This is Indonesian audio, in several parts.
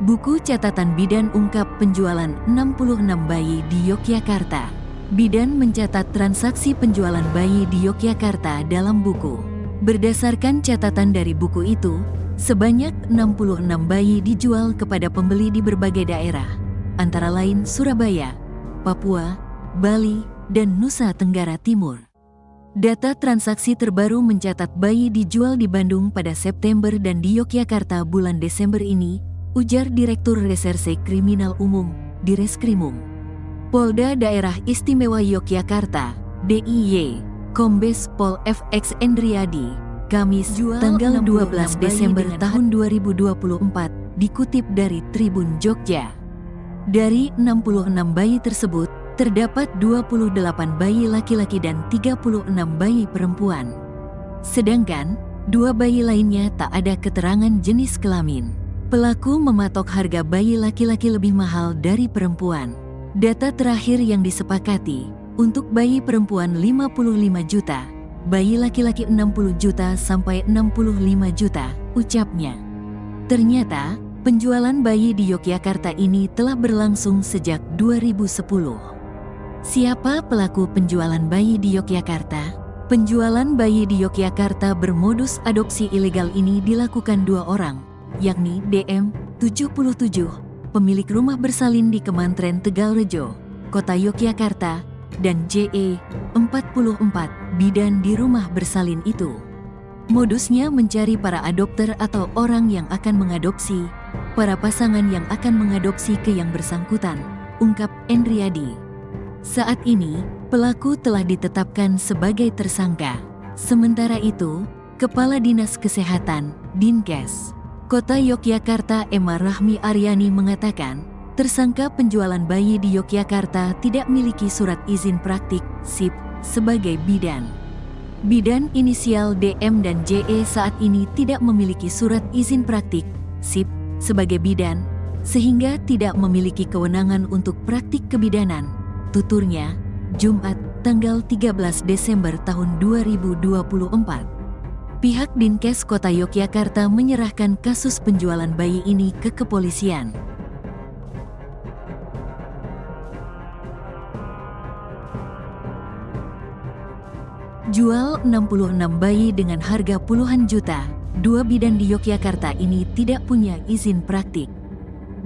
Buku catatan Bidan ungkap penjualan 66 bayi di Yogyakarta. Bidan mencatat transaksi penjualan bayi di Yogyakarta dalam buku. Berdasarkan catatan dari buku itu, sebanyak 66 bayi dijual kepada pembeli di berbagai daerah, antara lain Surabaya, Papua, Bali, dan Nusa Tenggara Timur. Data transaksi terbaru mencatat bayi dijual di Bandung pada September dan di Yogyakarta bulan Desember ini, ujar Direktur Reserse Kriminal Umum, Direskrimum Polda Daerah Istimewa Yogyakarta, DIY, Kombes Pol FX Endriadi, Kamis, tanggal 12 Desember tahun 2024, dikutip dari Tribun Jogja. Dari 66 bayi tersebut, terdapat 28 bayi laki-laki dan 36 bayi perempuan. Sedangkan, 2 bayi lainnya tak ada keterangan jenis kelamin. Pelaku mematok harga bayi laki-laki lebih mahal dari perempuan. Data terakhir yang disepakati, untuk bayi perempuan 55 juta, bayi laki-laki 60 juta sampai 65 juta, ucapnya. Ternyata, penjualan bayi di Yogyakarta ini telah berlangsung sejak 2010. Siapa pelaku penjualan bayi di Yogyakarta? Penjualan bayi di Yogyakarta bermodus adopsi ilegal ini dilakukan 2 orang, yakni DM, 77, pemilik rumah bersalin di Kemantren Tegalrejo, Kota Yogyakarta, dan JE, 44, bidan di rumah bersalin itu. Modusnya mencari para adopter atau orang yang akan mengadopsi, para pasangan yang akan mengadopsi ke yang bersangkutan, ungkap Endriadi. Saat ini, pelaku telah ditetapkan sebagai tersangka. Sementara itu, Kepala Dinas Kesehatan, Dinkes, Kota Yogyakarta Emma Rahmi Aryani mengatakan, tersangka penjualan bayi di Yogyakarta tidak memiliki surat izin praktik, SIP, sebagai bidan. Bidan inisial DM dan JE saat ini tidak memiliki surat izin praktik, SIP, sebagai bidan, sehingga tidak memiliki kewenangan untuk praktik kebidanan, tuturnya, Jumat, tanggal 13 Desember tahun 2024. Pihak Dinkes Kota Yogyakarta menyerahkan kasus penjualan bayi ini ke kepolisian. Jual 66 bayi dengan harga puluhan juta, 2 bidan di Yogyakarta ini tidak punya izin praktik.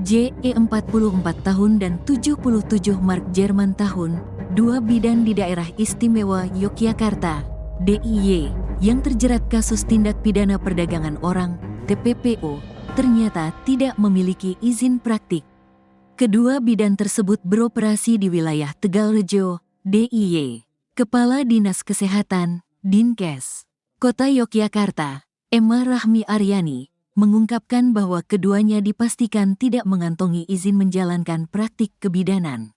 JE 44 tahun dan 77 mark Jerman tahun, 2 bidan di daerah istimewa Yogyakarta, DIY, yang terjerat kasus tindak pidana perdagangan orang, TPPO, ternyata tidak memiliki izin praktik. Kedua bidan tersebut beroperasi di wilayah Tegalrejo, DIY. Kepala Dinas Kesehatan, Dinkes, Kota Yogyakarta, Emma Rahmi Aryani, mengungkapkan bahwa keduanya dipastikan tidak mengantongi izin menjalankan praktik kebidanan.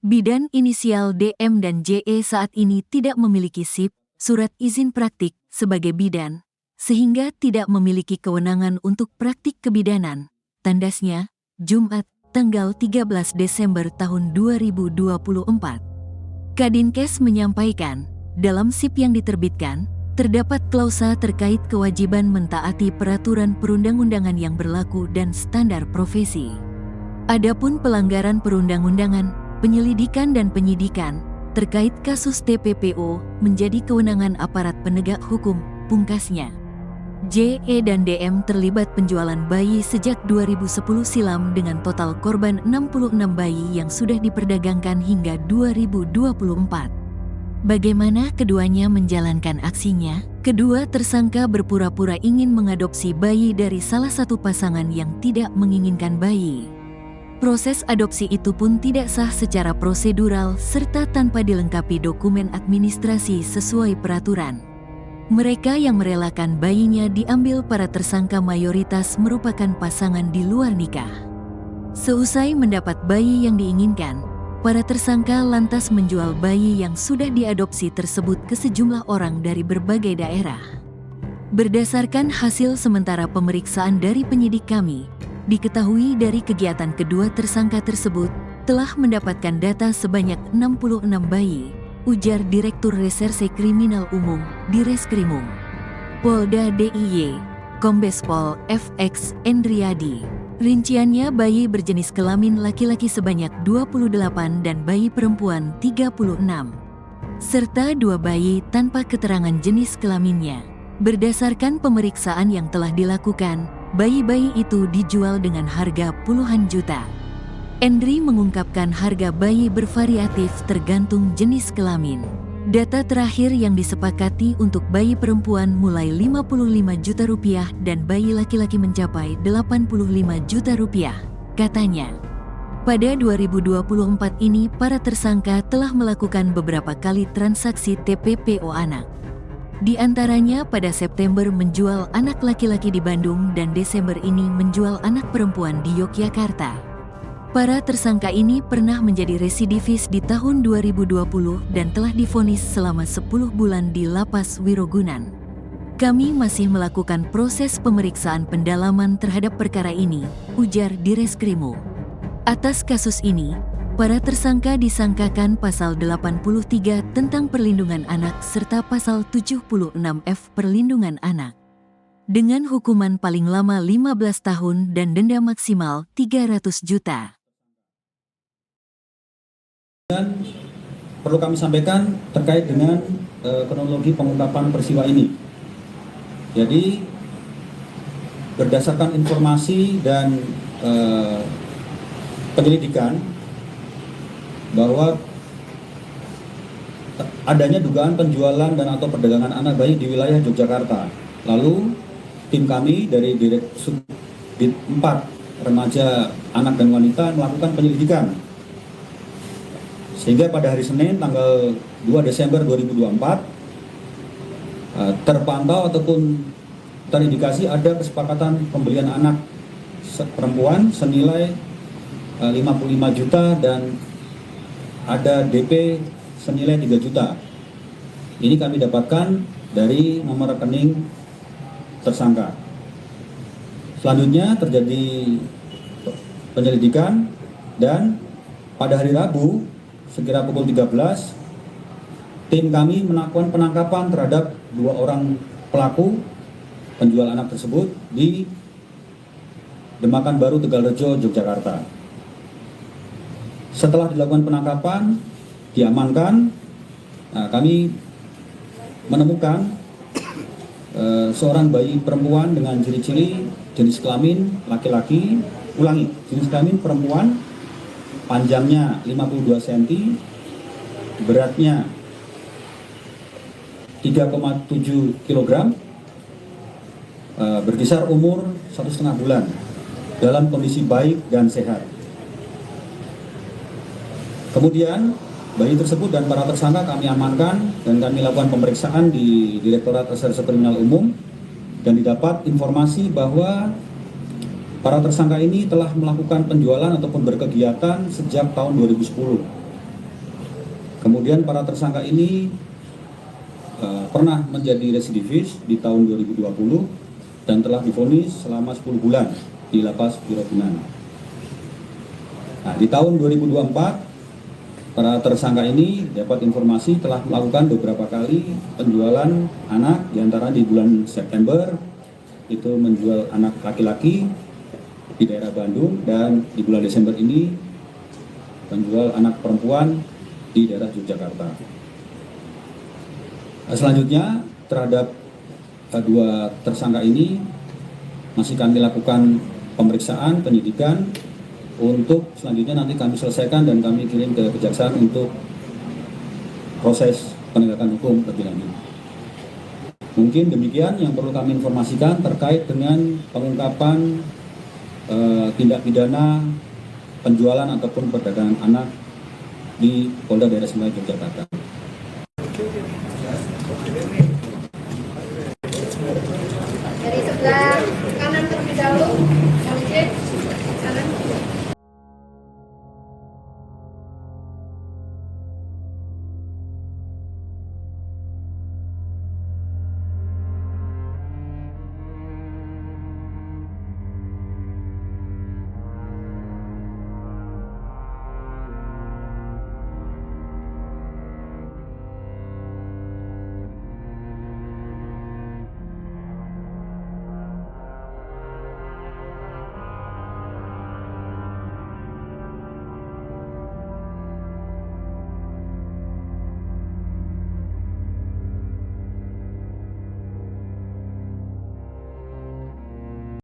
Bidan inisial DM dan JE saat ini tidak memiliki SIP, surat izin praktik, sebagai bidan, sehingga tidak memiliki kewenangan untuk praktik kebidanan, tandasnya, Jumat, tanggal 13 Desember tahun 2024. Kadinkes menyampaikan, dalam SIP yang diterbitkan, terdapat klausa terkait kewajiban mentaati peraturan perundang-undangan yang berlaku dan standar profesi. Adapun pelanggaran perundang-undangan, penyelidikan dan penyidikan, terkait kasus TPPO menjadi kewenangan aparat penegak hukum, pungkasnya. JE dan DM terlibat penjualan bayi sejak 2010 silam dengan total korban 66 bayi yang sudah diperdagangkan hingga 2024. Bagaimana keduanya menjalankan aksinya? Kedua tersangka berpura-pura ingin mengadopsi bayi dari salah satu pasangan yang tidak menginginkan bayi. Proses adopsi itu pun tidak sah secara prosedural serta tanpa dilengkapi dokumen administrasi sesuai peraturan. Mereka yang merelakan bayinya diambil para tersangka mayoritas merupakan pasangan di luar nikah. Seusai mendapat bayi yang diinginkan, para tersangka lantas menjual bayi yang sudah diadopsi tersebut ke sejumlah orang dari berbagai daerah. Berdasarkan hasil sementara pemeriksaan dari penyidik kami, diketahui dari kegiatan kedua tersangka tersebut telah mendapatkan data sebanyak 66 bayi, ujar Direktur Reserse Kriminal Umum, Direskrimum Polda DIY, Kombes Pol FX Endriadi. Rinciannya bayi berjenis kelamin laki-laki sebanyak 28 dan bayi perempuan 36. Serta 2 bayi tanpa keterangan jenis kelaminnya. Berdasarkan pemeriksaan yang telah dilakukan, bayi-bayi itu dijual dengan harga puluhan juta. Endri mengungkapkan harga bayi bervariatif tergantung jenis kelamin. Data terakhir yang disepakati untuk bayi perempuan mulai 55 juta rupiah dan bayi laki-laki mencapai 85 juta rupiah, katanya. Pada 2024 ini para tersangka telah melakukan beberapa kali transaksi TPPO anak. Di antaranya pada September menjual anak laki-laki di Bandung dan Desember ini menjual anak perempuan di Yogyakarta. Para tersangka ini pernah menjadi residivis di tahun 2020 dan telah divonis selama 10 bulan di Lapas Wirogunan. Kami masih melakukan proses pemeriksaan pendalaman terhadap perkara ini, ujar Direskrimo. Atas kasus ini, para tersangka disangkakan pasal 83 tentang perlindungan anak serta pasal 76F perlindungan anak. Dengan hukuman paling lama 15 tahun dan denda maksimal 300 juta. Dan perlu kami sampaikan terkait dengan kronologi pengungkapan peristiwa ini. Jadi berdasarkan informasi dan penyelidikan bahwa adanya dugaan penjualan dan atau perdagangan anak bayi di wilayah Yogyakarta. Lalu tim kami dari Direksub 4 Remaja Anak dan Wanita melakukan penyelidikan. Sehingga pada hari Senin tanggal 2 Desember 2024 terpantau ataupun terindikasi ada kesepakatan pembelian anak perempuan senilai 55 juta dan ada DP senilai 3 juta. Ini kami dapatkan dari nomor rekening tersangka. Selanjutnya terjadi penyelidikan dan pada hari Rabu sekira pukul 13, tim kami melakukan penangkapan terhadap 2 orang pelaku penjual anak tersebut di Demakan Baru, Tegalrejo, Yogyakarta. Setelah dilakukan penangkapan, diamankan, kami menemukan seorang bayi perempuan dengan ciri-ciri jenis kelamin laki-laki, jenis kelamin perempuan, panjangnya 52 cm, beratnya 3,7 kg, berkisar umur 1,5 bulan, dalam kondisi baik dan sehat. Kemudian bayi tersebut dan para tersangka kami amankan dan kami lakukan pemeriksaan di Direktorat Reserse Kriminal Umum dan didapat informasi bahwa para tersangka ini telah melakukan penjualan ataupun berkegiatan sejak tahun 2010. Kemudian para tersangka ini pernah menjadi residivis di tahun 2020 dan telah divonis selama 10 bulan di Lapas Wirogunan. Nah, di tahun 2024, para tersangka ini dapat informasi telah melakukan beberapa kali penjualan anak, diantara di bulan September itu menjual anak laki-laki di daerah Bandung dan di bulan Desember ini menjual anak perempuan di daerah Yogyakarta. Selanjutnya terhadap 2 tersangka ini masih kami lakukan pemeriksaan, penyidikan untuk selanjutnya nanti kami selesaikan dan kami kirim ke kejaksaan untuk proses penegakan hukum lebih lanjut. Mungkin demikian yang perlu kami informasikan terkait dengan pengungkapan tindak pidana penjualan ataupun perdagangan anak di Polda Daerah Istimewa Yogyakarta.